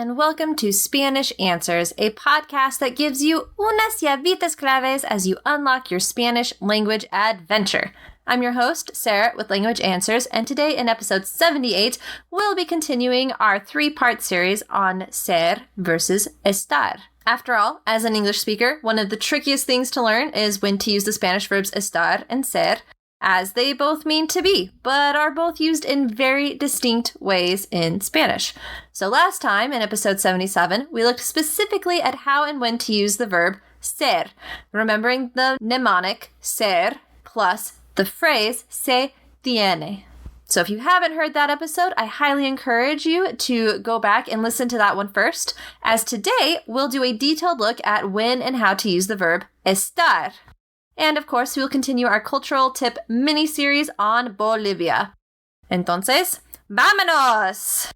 and welcome to Spanish Answers, a podcast that gives you unas llavitas claves as you unlock your Spanish language adventure. I'm your host, Sarah, with Language Answers, and today in episode 78, we'll be continuing our three-part series on ser versus estar. After all, as an English speaker, one of the trickiest things to learn is when to use the Spanish verbs estar and ser, as they both mean to be, but are both used in very distinct ways in Spanish. So last time, in episode 77, we looked specifically at how and when to use the verb ser, remembering the mnemonic ser plus the phrase se tiene. So if you haven't heard that episode, I highly encourage you to go back and listen to that one first, as today we'll do a detailed look at when and how to use the verb estar. And of course, we'll continue our cultural tip mini-series on Bolivia. Entonces, ¡vámonos!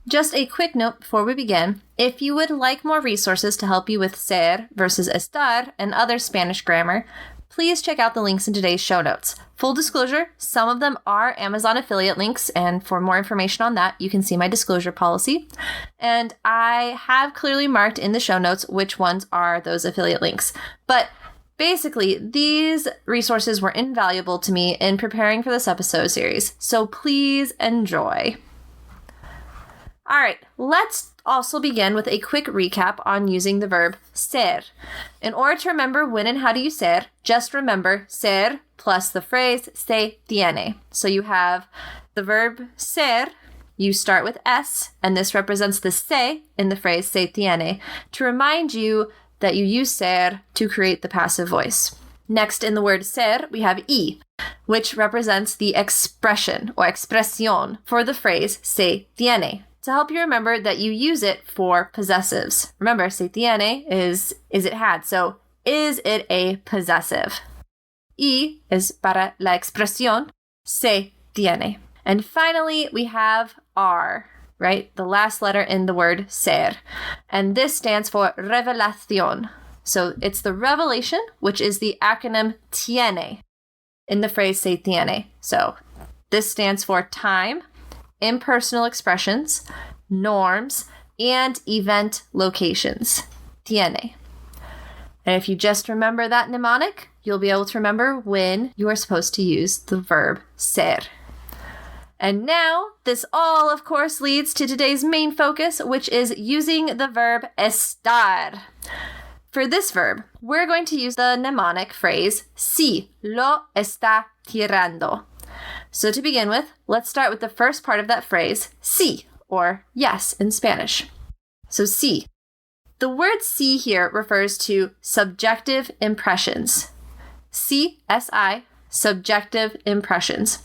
Just a quick note before we begin. If you would like more resources to help you with ser versus estar and other Spanish grammar, please check out the links in today's show notes. Full disclosure, some of them are Amazon affiliate links, and for more information on that, you can see my disclosure policy. And I have clearly marked in the show notes which ones are those affiliate links. But basically, these resources were invaluable to me in preparing for this episode series, so please enjoy. All right, let's also begin with a quick recap on using the verb ser. In order to remember when and how to use ser, just remember ser plus the phrase se tiene. So you have the verb ser, you start with S, and this represents the se in the phrase se tiene to remind you that you use ser to create the passive voice. Next in the word ser, we have y, which represents the expression or expresión for the phrase se tiene, to help you remember that you use it for possessives. Remember, se tiene is it had, so is it a possessive? Y is para la expresión se tiene. And finally, we have R, right? The last letter in the word ser. And this stands for revelación. So it's the revelation, which is the acronym tiene in the phrase se tiene. So this stands for time, impersonal expressions, norms, and event locations. Tiene. And if you just remember that mnemonic, you'll be able to remember when you are supposed to use the verb ser. And now, this all, of course, leads to today's main focus, which is using the verb estar. For this verb, we're going to use the mnemonic phrase si lo está tirando. So to begin with, let's start with the first part of that phrase, sí, or yes in Spanish. So sí. The word sí here refers to subjective impressions. Sí, S-I, subjective impressions.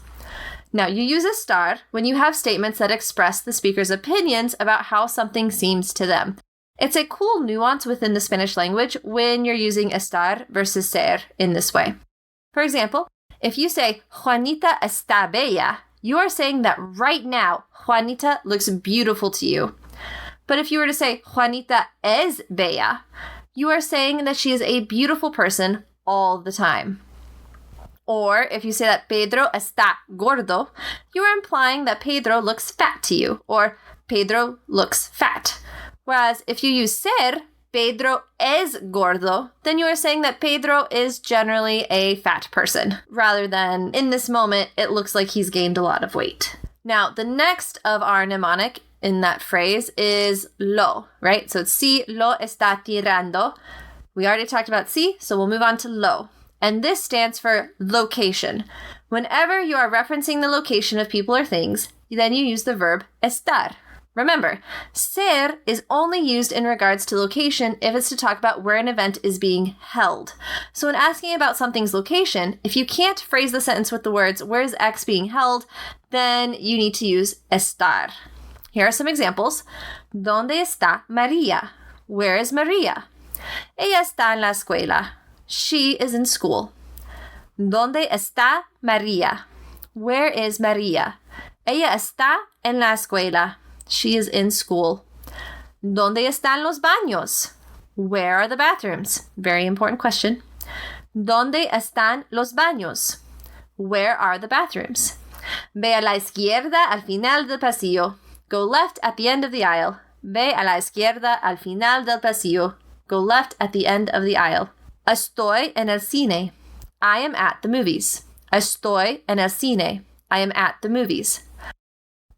Now, you use estar when you have statements that express the speaker's opinions about how something seems to them. It's a cool nuance within the Spanish language when you're using estar versus ser in this way. For example, if you say, Juanita está bella, you are saying that right now, Juanita looks beautiful to you. But if you were to say, Juanita es bella, you are saying that she is a beautiful person all the time. Or if you say that Pedro está gordo, you are implying that Pedro looks fat to you, or Pedro looks fat. Whereas if you use ser, Pedro es gordo, then you are saying that Pedro is generally a fat person, rather than, in this moment, it looks like he's gained a lot of weight. Now, the next of our mnemonic in that phrase is lo, right? So it's si lo está tirando. We already talked about si, so we'll move on to lo. And this stands for location. Whenever you are referencing the location of people or things, then you use the verb estar. Remember, ser is only used in regards to location if it's to talk about where an event is being held. So when asking about something's location, if you can't phrase the sentence with the words, where is X being held, then you need to use estar. Here are some examples. ¿Dónde está María? Where is María? Ella está en la escuela. She is in school. ¿Dónde está María? Where is María? Ella está en la escuela. She is in school. ¿Dónde están los baños? Where are the bathrooms? Very important question. ¿Dónde están los baños? Where are the bathrooms? Ve a la izquierda al final del pasillo. Go left at the end of the aisle. Ve a la izquierda al final del pasillo. Go left at the end of the aisle. Estoy en el cine. I am at the movies. Estoy en el cine. I am at the movies.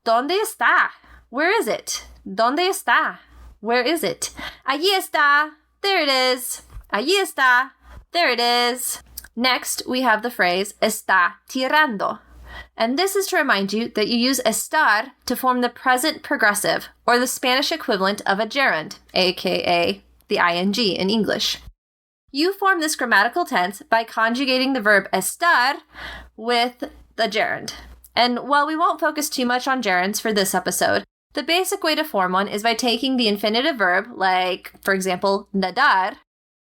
¿Dónde está? Where is it? ¿Dónde está? Where is it? Allí está. There it is. Allí está. There it is. Next, we have the phrase está tirando. And this is to remind you that you use estar to form the present progressive, or the Spanish equivalent of a gerund, aka the ing in English. You form this grammatical tense by conjugating the verb estar with the gerund. And while we won't focus too much on gerunds for this episode, the basic way to form one is by taking the infinitive verb, like, for example, nadar.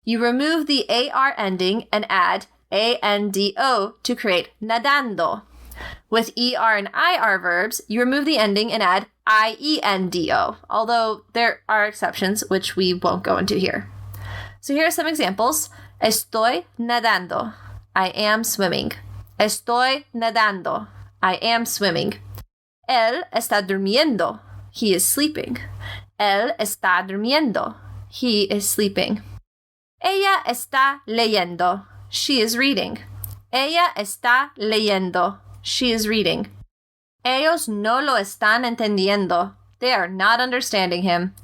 You remove the AR ending and add ANDO to create nadando. With ER and IR verbs, you remove the ending and add IENDO, although there are exceptions, which we won't go into here. So here are some examples. Estoy nadando. I am swimming. Estoy nadando. I am swimming. Él está durmiendo. He is sleeping. Él está durmiendo. He is sleeping. Ella está leyendo. She is reading. Ella está leyendo. She is reading. Ellos no lo están entendiendo. They are not understanding him.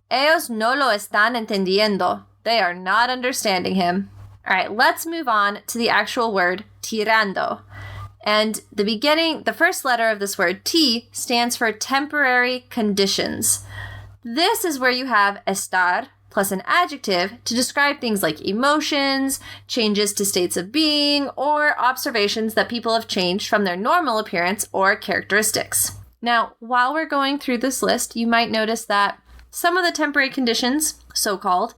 Ellos no lo están entendiendo. They are not understanding him. All right, let's move on to the actual word tirando. And the first letter of this word, T, stands for temporary conditions. This is where you have estar plus an adjective to describe things like emotions, changes to states of being, or observations that people have changed from their normal appearance or characteristics. Now, while we're going through this list, you might notice that some of the temporary conditions, so-called,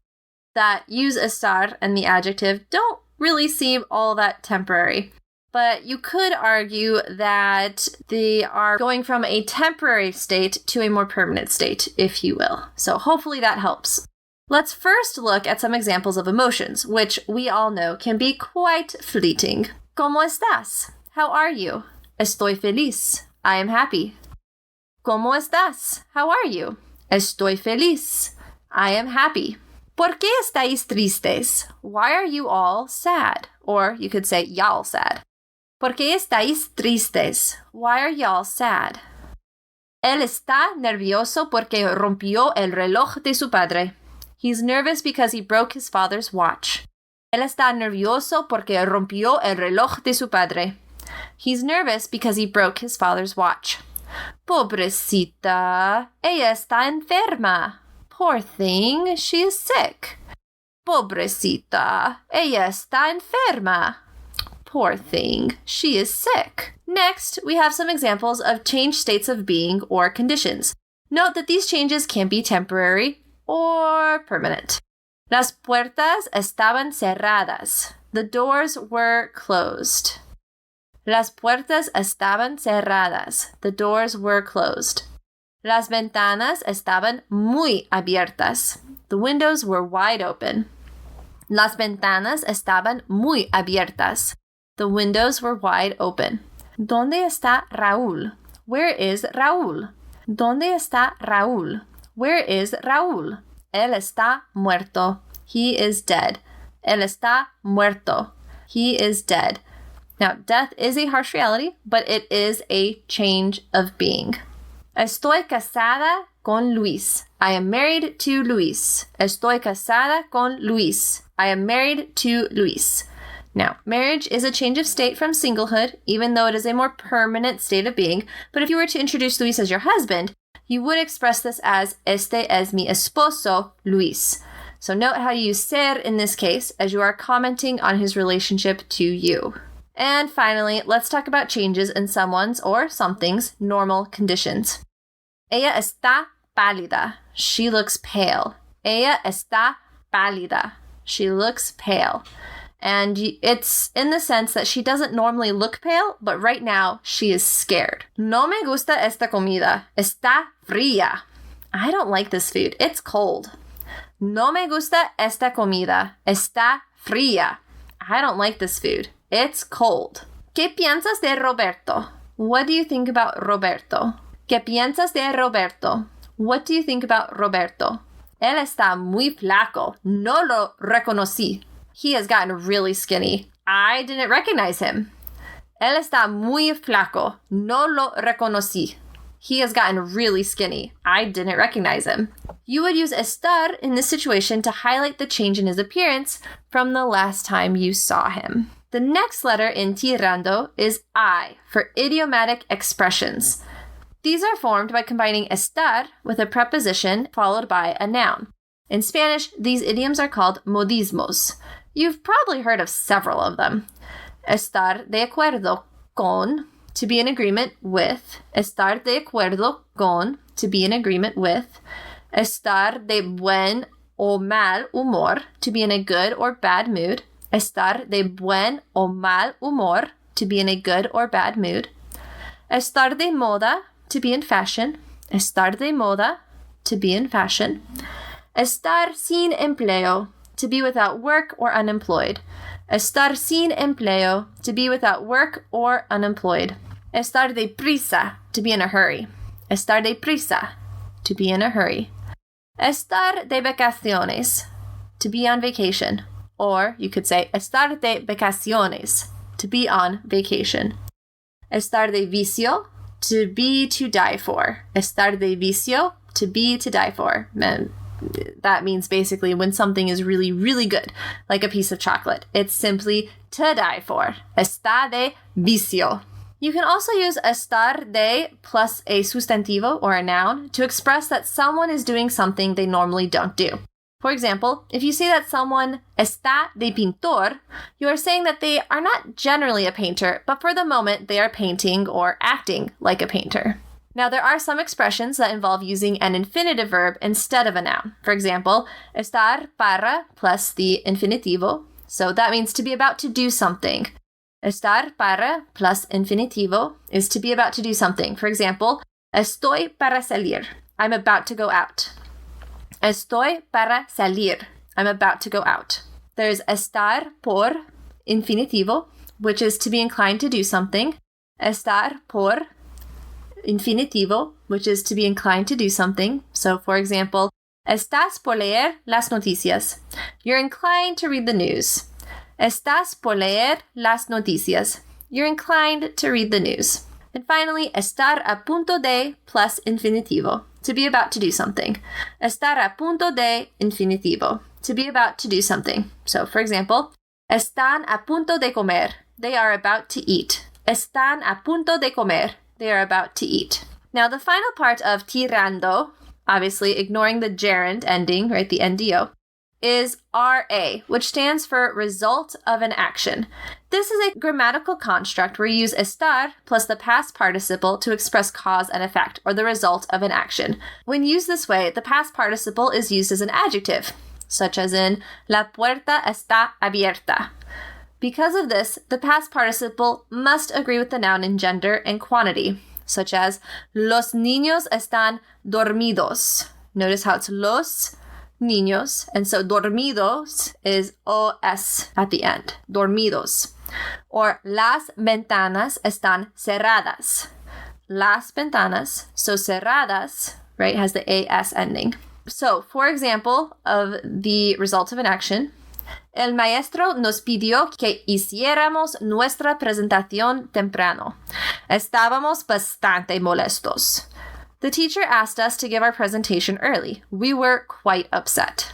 that use estar and the adjective don't really seem all that temporary. But you could argue that they are going from a temporary state to a more permanent state, if you will. So hopefully that helps. Let's first look at some examples of emotions, which we all know can be quite fleeting. ¿Cómo estás? How are you? Estoy feliz. I am happy. ¿Cómo estás? How are you? Estoy feliz. I am happy. ¿Por qué estáis tristes? Why are you all sad? Or you could say y'all sad. ¿Por qué estáis tristes? Why are y'all sad? Él está nervioso porque rompió el reloj de su padre. He's nervous because he broke his father's watch. Él está nervioso porque rompió el reloj de su padre. He's nervous because he broke his father's watch. Pobrecita, ella está enferma. Poor thing, she is sick. Pobrecita, ella está enferma. Poor thing, she is sick. Next, we have some examples of changed states of being or conditions. Note that these changes can be temporary or permanent. Las puertas estaban cerradas. The doors were closed. Las puertas estaban cerradas. The doors were closed. Las ventanas estaban muy abiertas. The windows were wide open. Las ventanas estaban muy abiertas. The windows were wide open. ¿Dónde está Raúl? Where is Raúl? ¿Dónde está Raúl? Where is Raúl? Él está muerto. He is dead. Él está muerto. He is dead. Now, death is a harsh reality, but it is a change of being. Estoy casada con Luis. I am married to Luis. Estoy casada con Luis. I am married to Luis. Now, marriage is a change of state from singlehood, even though it is a more permanent state of being. But if you were to introduce Luis as your husband, you would express this as este es mi esposo, Luis. So note how you use ser in this case, as you are commenting on his relationship to you. And finally, let's talk about changes in someone's or something's normal conditions. Ella está pálida. She looks pale. Ella está pálida. She looks pale. And it's in the sense that she doesn't normally look pale, but right now she is scared. No me gusta esta comida. Está fría. I don't like this food. It's cold. No me gusta esta comida. Está fría. I don't like this food. It's cold. ¿Qué piensas de Roberto? What do you think about Roberto? ¿Qué piensas de Roberto? What do you think about Roberto? Él está muy flaco. No lo reconocí. He has gotten really skinny. I didn't recognize him. Él está muy flaco. No lo reconocí. He has gotten really skinny. I didn't recognize him. You would use estar in this situation to highlight the change in his appearance from the last time you saw him. The next letter in tirando is I for idiomatic expressions. These are formed by combining estar with a preposition followed by a noun. In Spanish, these idioms are called modismos. You've probably heard of several of them. Estar de acuerdo con, to be in agreement with. Estar de acuerdo con, to be in agreement with. Estar de buen o mal humor, to be in a good or bad mood. Estar de buen o mal humor, to be in a good or bad mood. Estar de moda, to be in fashion. Estar de moda, to be in fashion. Estar sin empleo, to be without work or unemployed. Estar sin empleo, to be without work or unemployed. Estar deprisa, to be in a hurry. Estar deprisa, to be in a hurry. Estar de vacaciones, to be on vacation. Or you could say estar de vacaciones, to be on vacation. Estar de vicio, to be to die for. Estar de vicio, to be to die for. And that means basically when something is really, really good, like a piece of chocolate. It's simply to die for. Está de vicio. You can also use estar de plus a sustantivo or a noun to express that someone is doing something they normally don't do. For example, if you say that someone está de pintor, you are saying that they are not generally a painter, but for the moment they are painting or acting like a painter. Now, there are some expressions that involve using an infinitive verb instead of a noun. For example, estar para plus the infinitivo. So that means to be about to do something. Estar para plus infinitivo is to be about to do something. For example, estoy para salir. I'm about to go out. Estoy para salir. I'm about to go out. There's estar por infinitivo, which is to be inclined to do something. Estar por infinitivo, which is to be inclined to do something. So, for example, estás por leer las noticias. You're inclined to read the news. Estás por leer las noticias. You're inclined to read the news. And finally, estar a punto de plus infinitivo, to be about to do something. Estar a punto de infinitivo, to be about to do something. So, for example, están a punto de comer. They are about to eat. Están a punto de comer. They are about to eat. Now, the final part of tirando, obviously ignoring the gerund ending, right, the NDO, is RA, which stands for result of an action. This is a grammatical construct where you use estar plus the past participle to express cause and effect, or the result of an action. When used this way, the past participle is used as an adjective, such as in La puerta está abierta. Because of this, the past participle must agree with the noun in gender and quantity, such as Los niños están dormidos. Notice how it's los niños, and so dormidos is OS at the end. Dormidos. Or las ventanas están cerradas. Las ventanas, so cerradas, right, has the AS ending. So, for example of the result of an action, el maestro nos pidió que hiciéramos nuestra presentación temprano. Estábamos bastante molestos. The teacher asked us to give our presentation early. We were quite upset.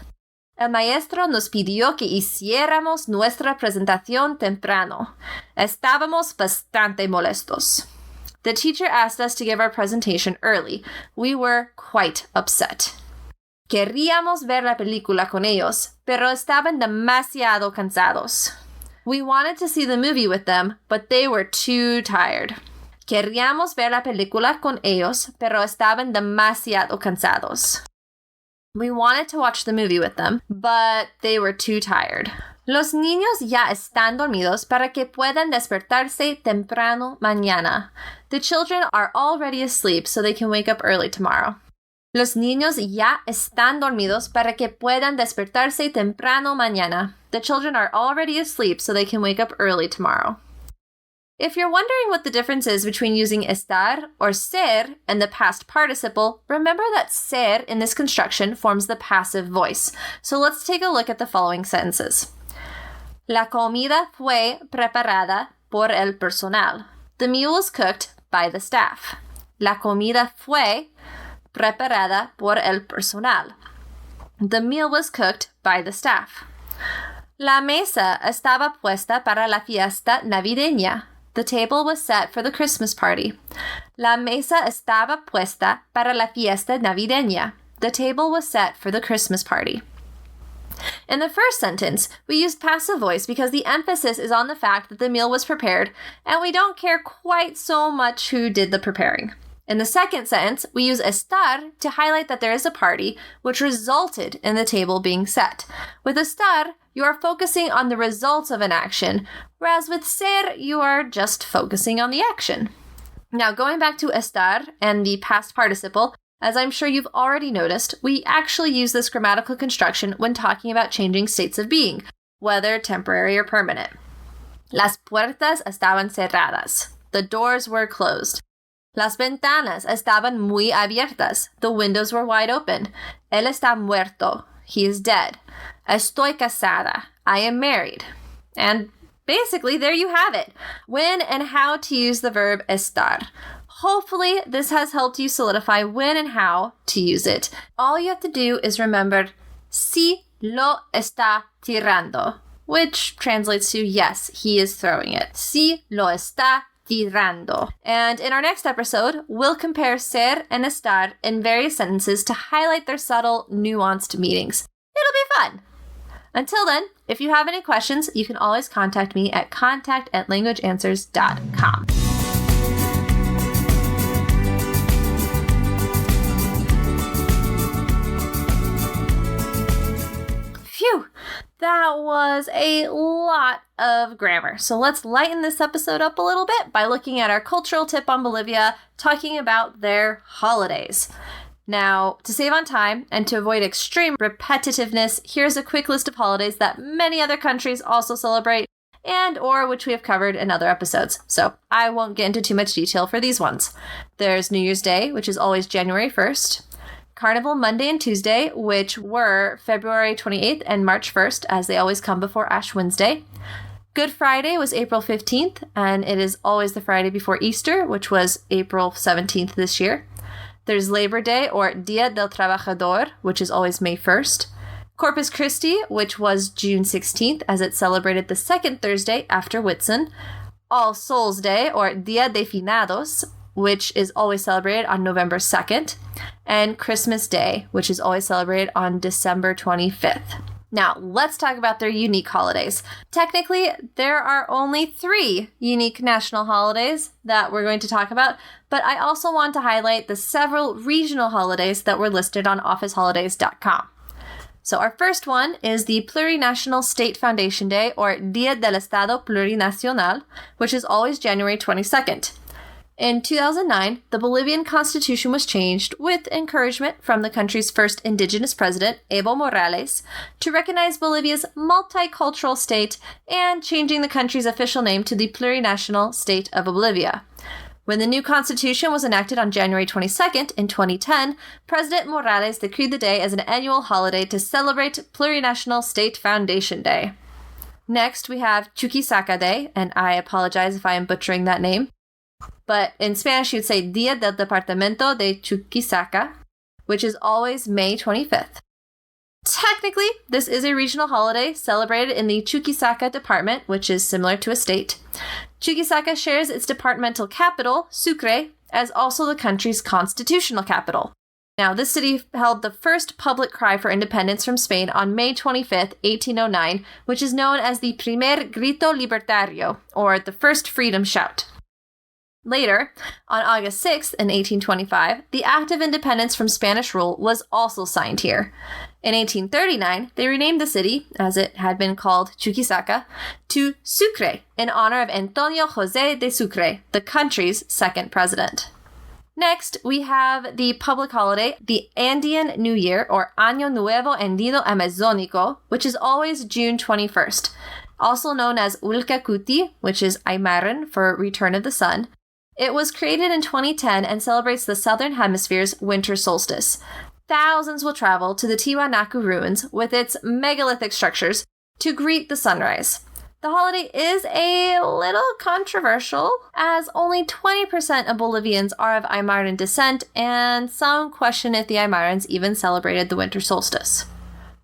El maestro nos pidió que hiciéramos nuestra presentación temprano. Estábamos bastante molestos. The teacher asked us to give our presentation early. We were quite upset. Queríamos ver la película con ellos, pero estaban demasiado cansados. We wanted to see the movie with them, but they were too tired. Queríamos ver la película con ellos, pero estaban demasiado cansados. We wanted to watch the movie with them, but they were too tired. Los niños ya están dormidos para que puedan despertarse temprano mañana. The children are already asleep so they can wake up early tomorrow. Los niños ya están dormidos para que puedan despertarse temprano mañana. The children are already asleep so they can wake up early tomorrow. If you're wondering what the difference is between using estar or ser and the past participle, remember that ser in this construction forms the passive voice. So let's take a look at the following sentences. La comida fue preparada por el personal. The meal was cooked by the staff. La comida fue preparada por el personal. The meal was cooked by the staff. La mesa estaba puesta para la fiesta navideña. The table was set for the Christmas party. La mesa estaba puesta para la fiesta navideña. The table was set for the Christmas party. In the first sentence, we used passive voice because the emphasis is on the fact that the meal was prepared, and we don't care quite so much who did the preparing. In the second sentence, we use estar to highlight that there is a party, which resulted in the table being set. With estar, you are focusing on the results of an action, whereas with ser, you are just focusing on the action. Now, going back to estar and the past participle, as I'm sure you've already noticed, we actually use this grammatical construction when talking about changing states of being, whether temporary or permanent. Las puertas estaban cerradas. The doors were closed. Las ventanas estaban muy abiertas. The windows were wide open. Él está muerto. He is dead. Estoy casada. I am married. And basically, there you have it. When and how to use the verb estar. Hopefully, this has helped you solidify when and how to use it. All you have to do is remember, si lo está tirando, which translates to yes, he is throwing it. Si lo está tirando. And in our next episode, we'll compare ser and estar in various sentences to highlight their subtle, nuanced meanings. It'll be fun. Until then, if you have any questions, you can always contact me at contact@languageanswers.com. Phew, that was a lot of grammar. So let's lighten this episode up a little bit by looking at our cultural tip on Bolivia, talking about their holidays. Now, to save on time and to avoid extreme repetitiveness, here's a quick list of holidays that many other countries also celebrate and or which we have covered in other episodes. So I won't get into too much detail for these ones. There's New Year's Day, which is always January 1st. Carnival Monday and Tuesday, which were February 28th and March 1st, as they always come before Ash Wednesday. Good Friday was April 15th, and it is always the Friday before Easter, which was April 17th this year. There's Labor Day, or Dia del Trabajador, which is always May 1st. Corpus Christi, which was June 16th, as it celebrated the second Thursday after Whitsun. All Souls Day, or Dia de Finados, which is always celebrated on November 2nd. And Christmas Day, which is always celebrated on December 25th. Now, let's talk about their unique holidays. Technically, there are only 3 unique national holidays that we're going to talk about, but I also want to highlight the several regional holidays that were listed on officeholidays.com. So our first one is the Plurinational State Foundation Day, or Dia del Estado Plurinacional, which is always January 22nd. In 2009, the Bolivian constitution was changed with encouragement from the country's first indigenous president, Evo Morales, to recognize Bolivia's multicultural state and changing the country's official name to the Plurinational State of Bolivia. When the new constitution was enacted on January 22nd in 2010, President Morales decreed the day as an annual holiday to celebrate Plurinational State Foundation Day. Next, we have Chuquisaca Day, and I apologize if I am butchering that name. But in Spanish, you'd say Dia del Departamento de Chuquisaca, which is always May 25th. Technically, this is a regional holiday celebrated in the Chuquisaca department, which is similar to a state. Chuquisaca shares its departmental capital, Sucre, as also the country's constitutional capital. Now, this city held the first public cry for independence from Spain on May 25th, 1809, which is known as the Primer Grito Libertario, or the First Freedom Shout. Later, on August 6th in 1825, the Act of Independence from Spanish rule was also signed here. In 1839, they renamed the city, as it had been called Chuquisaca, to Sucre in honor of Antonio José de Sucre, the country's second president. Next, we have the public holiday, the Andean New Year, or Año Nuevo Andino Amazónico, which is always June 21st. Also known as Ulcacuti, which is Aymaran for Return of the Sun. It was created in 2010 and celebrates the Southern Hemisphere's winter solstice. Thousands will travel to the Tiwanaku ruins with its megalithic structures to greet the sunrise. The holiday is a little controversial, as only 20% of Bolivians are of Aymaran descent, and some question if the Aymarans even celebrated the winter solstice.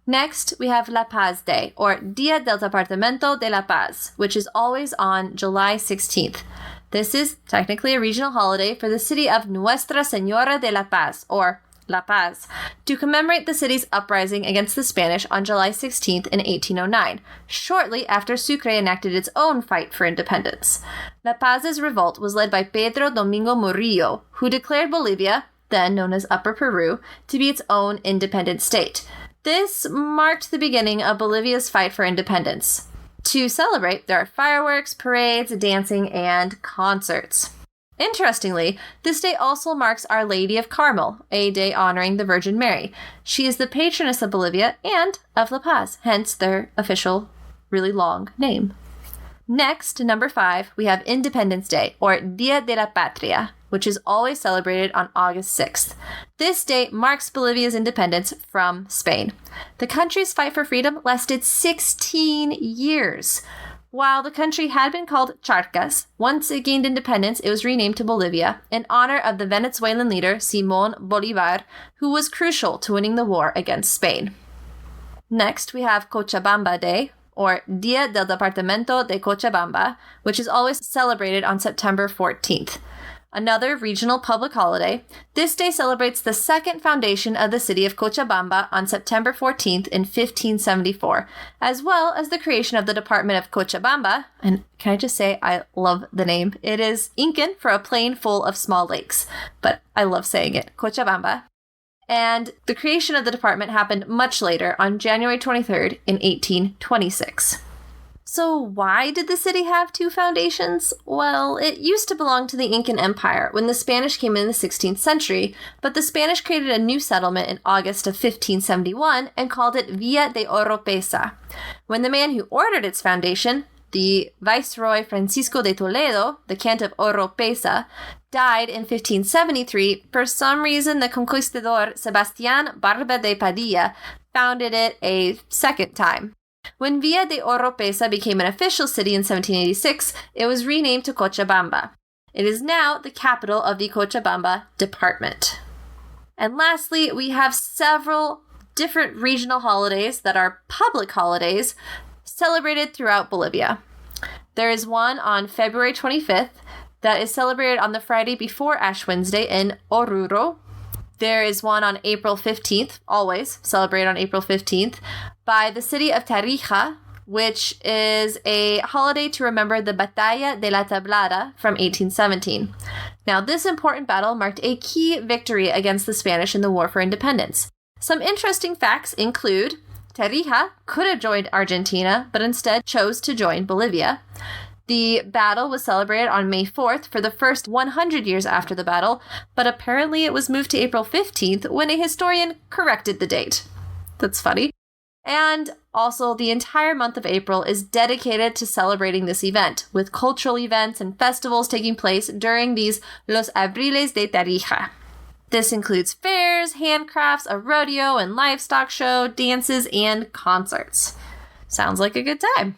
Next, we have La Paz Day, or Dia del Departamento de La Paz, which is always on July 16th. This is technically a regional holiday for the city of Nuestra Señora de La Paz, or La Paz, to commemorate the city's uprising against the Spanish on July 16th in 1809, shortly after Sucre enacted its own fight for independence. La Paz's revolt was led by Pedro Domingo Murillo, who declared Bolivia, then known as Upper Peru, to be its own independent state. This marked the beginning of Bolivia's fight for independence. To celebrate, there are fireworks, parades, dancing, and concerts. Interestingly, this day also marks Our Lady of Carmel, a day honoring the Virgin Mary. She is the patroness of Bolivia and of La Paz, hence their official, really long name. Next, number 5, we have Independence Day, or Dia de la Patria, which is always celebrated on August 6th. This day marks Bolivia's independence from Spain. The country's fight for freedom lasted 16 years. While the country had been called Charcas, once it gained independence, it was renamed to Bolivia in honor of the Venezuelan leader Simón Bolívar, who was crucial to winning the war against Spain. Next, we have Cochabamba Day, or Dia del Departamento de Cochabamba, which is always celebrated on September 14th. Another regional public holiday, this day celebrates the second foundation of the city of Cochabamba on September 14th in 1574, as well as the creation of the department of Cochabamba. And can I just say, I love the name. It is Incan for a plain full of small lakes, but I love saying it, Cochabamba. And the creation of the department happened much later, on January 23rd in 1826. So why did the city have two foundations? Well, it used to belong to the Incan Empire when the Spanish came in the 16th century, but the Spanish created a new settlement in August of 1571 and called it Villa de Oropesa. When the man who ordered its foundation, the Viceroy Francisco de Toledo, the Count of Oropesa, died in 1573, for some reason the conquistador Sebastián Barba de Padilla founded it a second time. When Villa de Oropesa became an official city in 1786, it was renamed to Cochabamba. It is now the capital of the Cochabamba department. And lastly, we have several different regional holidays that are public holidays celebrated throughout Bolivia. There is one on February 25th that is celebrated on the Friday before Ash Wednesday in Oruro. There is one on April 15th, always celebrated on April 15th, by the city of Tarija, which is a holiday to remember the Batalla de la Tablada from 1817. Now, this important battle marked a key victory against the Spanish in the War for Independence. Some interesting facts include Tarija could have joined Argentina, but instead chose to join Bolivia. The battle was celebrated on May 4th for the first 100 years after the battle, but apparently it was moved to April 15th when a historian corrected the date. That's funny. And also, the entire month of April is dedicated to celebrating this event, with cultural events and festivals taking place during these Los Abriles de Tarija. This includes fairs, handcrafts, a rodeo and livestock show, dances, and concerts. Sounds like a good time.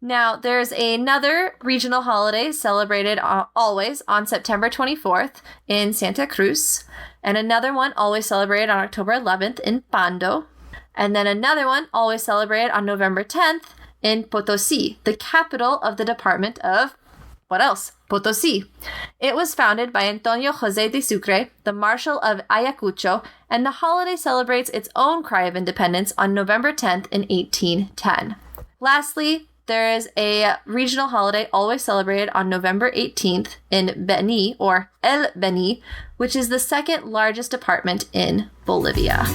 Now, there's another regional holiday celebrated always on September 24th in Santa Cruz, and another one always celebrated on October 11th in Pando, and then another one always celebrated on November 10th in Potosí, the capital of the department of, what else? Potosí. It was founded by Antonio José de Sucre, the Marshal of Ayacucho, and the holiday celebrates its own cry of independence on November 10th in 1810. Lastly, there is a regional holiday always celebrated on November 18th in Beni, or El Beni, which is the second largest department in Bolivia.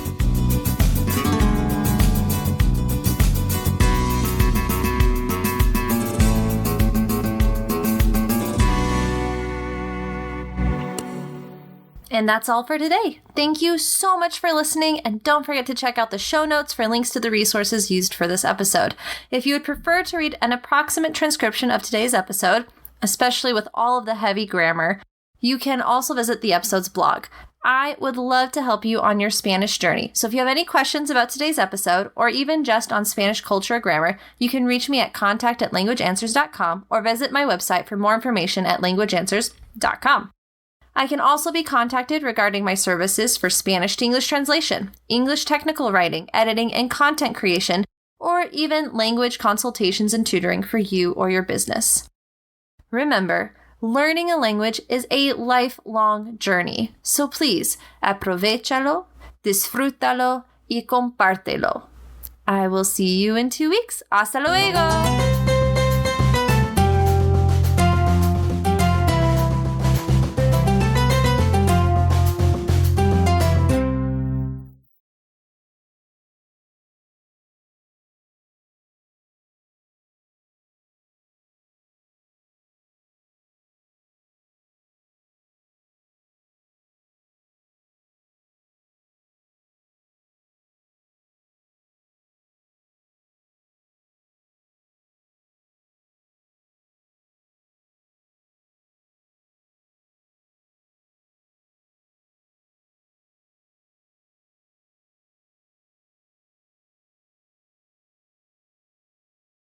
And that's all for today. Thank you so much for listening, and don't forget to check out the show notes for links to the resources used for this episode. If you would prefer to read an approximate transcription of today's episode, especially with all of the heavy grammar, you can also visit the episode's blog. I would love to help you on your Spanish journey. So if you have any questions about today's episode, or even just on Spanish culture or grammar, you can reach me at contact@languageanswers.com or visit my website for more information at languageanswers.com. I can also be contacted regarding my services for Spanish to English translation, English technical writing, editing, and content creation, or even language consultations and tutoring for you or your business. Remember, learning a language is a lifelong journey, so please, aprovechalo, disfrútalo, y compártelo. I will see you in 2 weeks. Hasta luego!